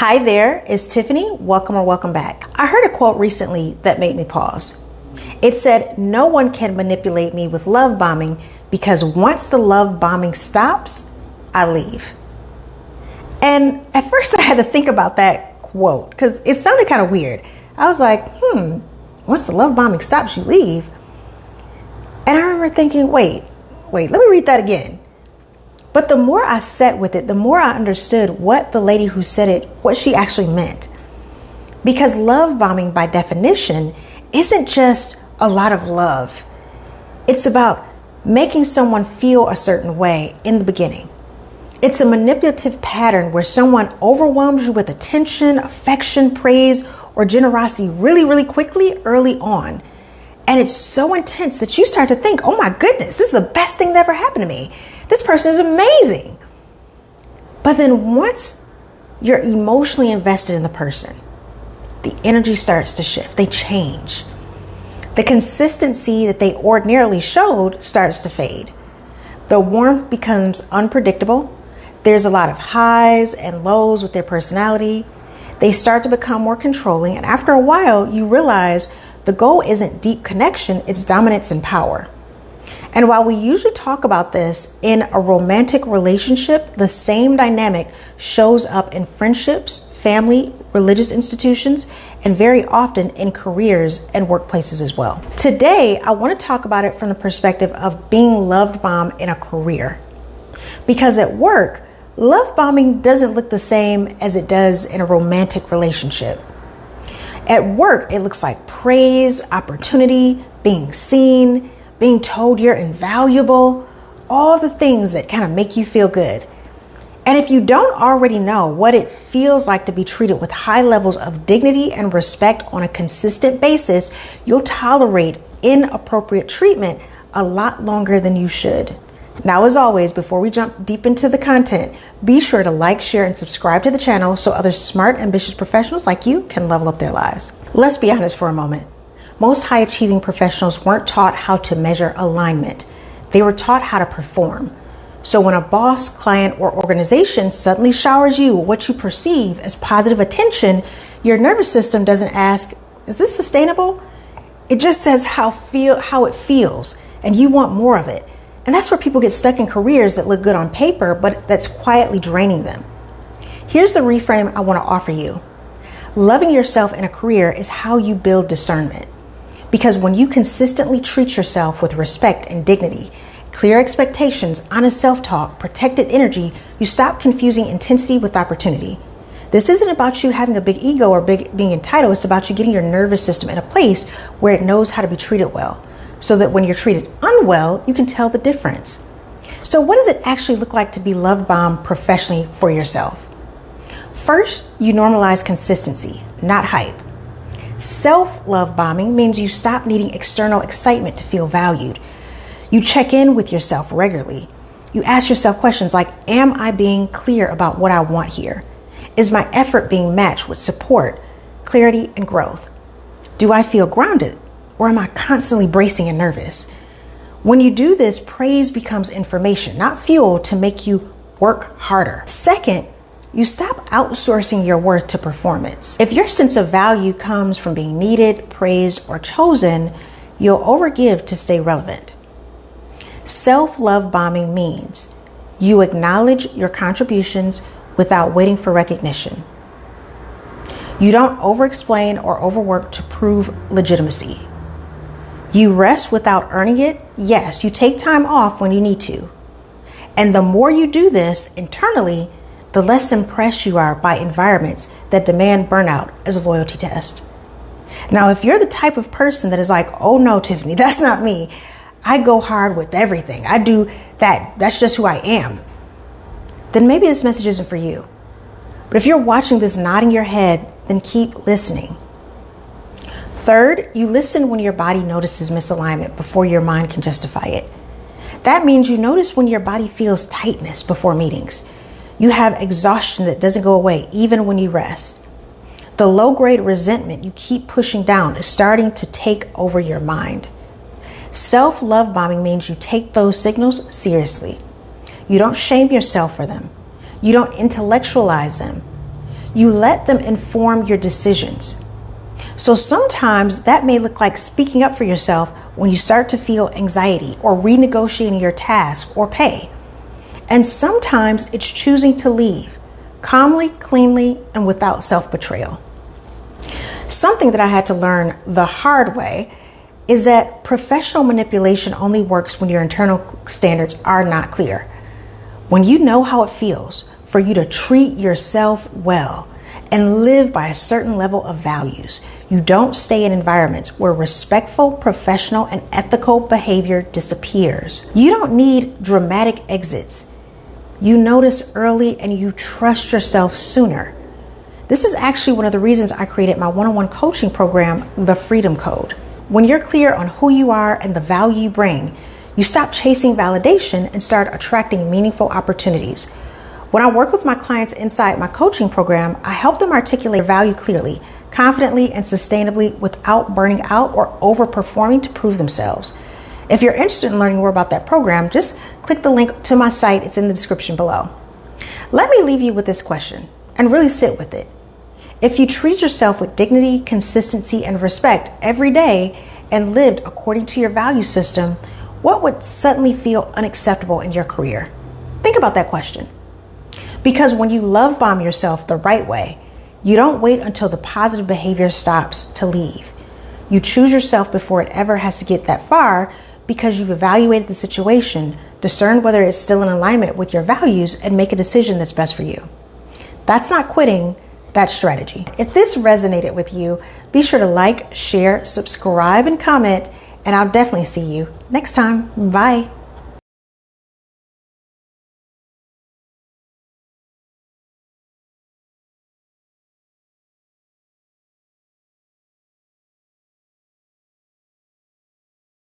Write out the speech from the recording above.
Hi there, it's Tiffany. Welcome or welcome back. I heard a quote recently that made me pause. It said, "No one can manipulate me with love bombing because once the love bombing stops, I leave." And at first I had to think about that quote because it sounded kind of weird. I was like, once the love bombing stops, you leave. And I remember thinking, wait, let me read that again. But the more I sat with it, the more I understood what the lady who said it, what she actually meant. Because love bombing, by definition, isn't just a lot of love. It's about making someone feel a certain way in the beginning. It's a manipulative pattern where someone overwhelms you with attention, affection, praise, or generosity really quickly early on. And it's so intense that you start to think, oh my goodness, this is the best thing that ever happened to me. This person is amazing. But then once you're emotionally invested in the person, the energy starts to shift. They change. The consistency that they ordinarily showed starts to fade. The warmth becomes unpredictable. There's a lot of highs and lows with their personality. They start to become more controlling. And after a while, you realize the goal isn't deep connection, it's dominance and power. And while we usually talk about this in a romantic relationship, the same dynamic shows up in friendships, family, religious institutions, and very often in careers and workplaces as well. Today, I want to talk about it from the perspective of being loved bombed in a career. Because at work, love bombing doesn't look the same as it does in a romantic relationship. At work, it looks like praise, opportunity, being seen, being told you're invaluable, all the things that kind of make you feel good. And if you don't already know what it feels like to be treated with high levels of dignity and respect on a consistent basis, you'll tolerate inappropriate treatment a lot longer than you should. Now, as always, before we jump deep into the content, be sure to like, share, and subscribe to the channel so other smart, ambitious professionals like you can level up their lives. Let's be honest for a moment. Most high-achieving professionals weren't taught how to measure alignment. They were taught how to perform. So when a boss, client, or organization suddenly showers you what you perceive as positive attention, your nervous system doesn't ask, is this sustainable? It just says how it feels, and you want more of it. And that's where people get stuck in careers that look good on paper, but that's quietly draining them. Here's the reframe I want to offer you. Loving yourself in a career is how you build discernment. Because when you consistently treat yourself with respect and dignity, clear expectations, honest self-talk, protected energy, you stop confusing intensity with opportunity. This isn't about you having a big ego or being entitled. It's about you getting your nervous system in a place where it knows how to be treated well, so that when you're treated unwell, you can tell the difference. So what does it actually look like to be love bombed professionally for yourself? First, you normalize consistency, not hype. Self-love bombing means you stop needing external excitement to feel valued. You check in with yourself regularly. You ask yourself questions like, am I being clear about what I want here? Is my effort being matched with support, clarity, and growth? Do I feel grounded, or am I constantly bracing and nervous? When you do this, praise becomes information, not fuel to make you work harder. Second, you stop outsourcing your worth to performance. If your sense of value comes from being needed, praised, or chosen, you'll overgive to stay relevant. Self-love bombing means you acknowledge your contributions without waiting for recognition. You don't over-explain or overwork to prove legitimacy. You rest without earning it. Yes, you take time off when you need to. And the more you do this internally, the less impressed you are by environments that demand burnout as a loyalty test. Now, if you're the type of person that is like, oh no, Tiffany, that's not me. I go hard with everything. I do that. That's just who I am. Then maybe this message isn't for you. But if you're watching this nodding your head, then keep listening. Third, you listen when your body notices misalignment before your mind can justify it. That means you notice when your body feels tightness before meetings. You have exhaustion that doesn't go away even when you rest. The low-grade resentment you keep pushing down is starting to take over your mind. Self-love bombing means you take those signals seriously. You don't shame yourself for them. You don't intellectualize them. You let them inform your decisions. So sometimes that may look like speaking up for yourself when you start to feel anxiety or renegotiating your task or pay. And sometimes it's choosing to leave calmly, cleanly, and without self-betrayal. Something that I had to learn the hard way is that professional manipulation only works when your internal standards are not clear. When you know how it feels for you to treat yourself well and live by a certain level of values, you don't stay in environments where respectful, professional, and ethical behavior disappears. You don't need dramatic exits. You notice early and you trust yourself sooner. This is actually one of the reasons I created my one-on-one coaching program, The Freedom Code. When you're clear on who you are and the value you bring, you stop chasing validation and start attracting meaningful opportunities. When I work with my clients inside my coaching program, I help them articulate value clearly, confidently, and sustainably without burning out or overperforming to prove themselves. If you're interested in learning more about that program, just click the link to my site. It's in the description below. Let me leave you with this question and really sit with it. If you treated yourself with dignity, consistency, and respect every day and lived according to your value system, what would suddenly feel unacceptable in your career? Think about that question. Because when you love bomb yourself the right way, you don't wait until the positive behavior stops to leave. You choose yourself before it ever has to get that far because you've evaluated the situation, discerned whether it's still in alignment with your values, and make a decision that's best for you. That's not quitting, that's strategy. If this resonated with you, be sure to like, share, subscribe, and comment, and I'll definitely see you next time. Bye.